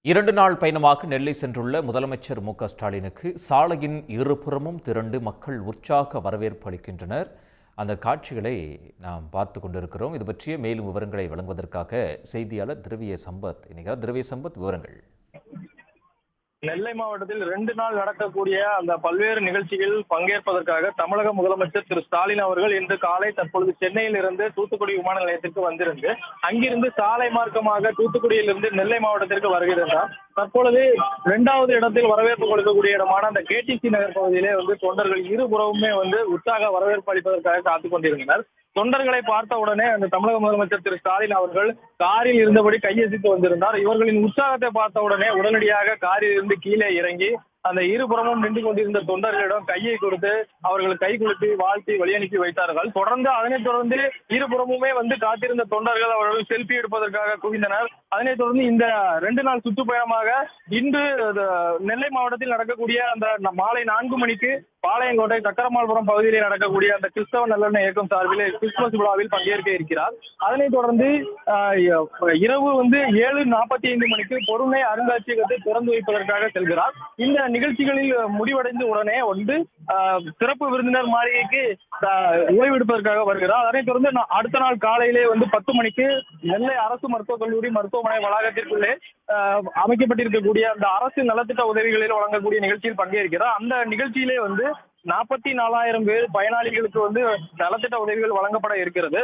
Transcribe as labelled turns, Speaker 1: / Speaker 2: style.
Speaker 1: 2 நாள் பயணமாக நெல்லை சென்றுள்ள முதலமைச்சர் ஸ்டாலினுக்கு சாலையின் இருபுறமும் திரண்டு மக்கள் உற்சாக வரவேற்பு அளிக்கின்றனர். அந்த காட்சிகளை நாம் பார்த்து கொண்டிருக்கிறோம். இது பற்றிய மேலும் விவரங்களை வழங்குவதற்காக செய்தியாளர் திரவிய சம்பத் இணைகிறார். திரவிய சம்பத், விவரங்கள்.
Speaker 2: நெல்லை மாவட்டத்தில் 2 நாள் நடக்கக்கூடிய அந்த பல்வேறு நிகழ்ச்சிகளில் பங்கேற்பதற்காக தமிழக முதலமைச்சர் திரு ஸ்டாலின் அவர்கள் இன்று காலை தற்பொழுது சென்னையில் இருந்து தூத்துக்குடி விமான நிலையத்திற்கு வந்திருந்து அங்கிருந்து சாலை மார்க்கமாக தூத்துக்குடியிலிருந்து நெல்லை மாவட்டத்திற்கு வருகிறார். தற்பொழுது 2வது இடத்தில் வரவேற்பு கொடுக்கக்கூடிய இடமான அந்த கேடிசி நகர் பகுதியிலே தொண்டர்கள் இருபுறமுமே உற்சாக வரவேற்பு அளிப்பதற்காக காத்துக் கொண்டிருந்தனர். தொண்டர்களை பார்த்த உடனே அந்த தமிழக முதலமைச்சர் திரு ஸ்டாலின் அவர்கள் காரில் இருந்தபடி கையெழுத்து வந்திருந்தார். இவர்களின் உற்சாகத்தை பார்த்த உடனே உடனடியாக காரில் இருந்து கீழே இறங்கி அந்த இருபுறமும் நின்று கொண்டிருந்த தொண்டர்களிடம் கையை கொடுத்து அவர்கள் கை குலுக்கி வாழ்த்தி வழி அனுப்பி வைத்தார்கள். அதனைத் தொடர்ந்து இருபுறமுமே காத்திருந்த தொண்டர்கள் அவர்கள் செல்ஃபி எடுப்பதற்காக குவிந்தனர். அதனைத் தொடர்ந்து இந்த 2 நாள் சுற்றுப்பயணமாக இன்று நெல்லை மாவட்டத்தில் நடக்கக்கூடிய அந்த மாலை 4 மணிக்கு பாளையங்கோட்டை சக்கரமால்புரம் பகுதியிலே நடக்கக்கூடிய அந்த கிறிஸ்தவ நல்லெண்ண இயக்கம் சார்பிலே கிறிஸ்துமஸ் விழாவில் பங்கேற்க இருக்கிறார். அதனைத் தொடர்ந்து இரவு 7:45 மணிக்கு பொருணை அருங்காட்சியகத்தை திறந்து வைப்பதற்காக செல்கிறார். இந்த நிகழ்ச்சிகளில் முடிவடைந்து உடனே சிறப்பு விருந்தினர் மாளிகைக்கு ஓய்வெடுப்பதற்காக வருகிறார். அதனைத் தொடர்ந்து அடுத்த நாள் காலையிலே 10 மணிக்கு நெல்லை அரசு மருத்துவக் கல்லூரி மருத்துவமனை வளாகத்திற்குள்ளே அமைக்கப்பட்டிருக்கக்கூடிய அந்த அரசு நலத்திட்ட உதவிகளில் வழங்கக்கூடிய நிகழ்ச்சியில் பங்கேற்கிறார். அந்த நிகழ்ச்சியிலே 44,000 பேர் பயனாளிகளுக்கு நலத்திட்ட உதவிகள் வழங்கப்பட இருக்கிறது.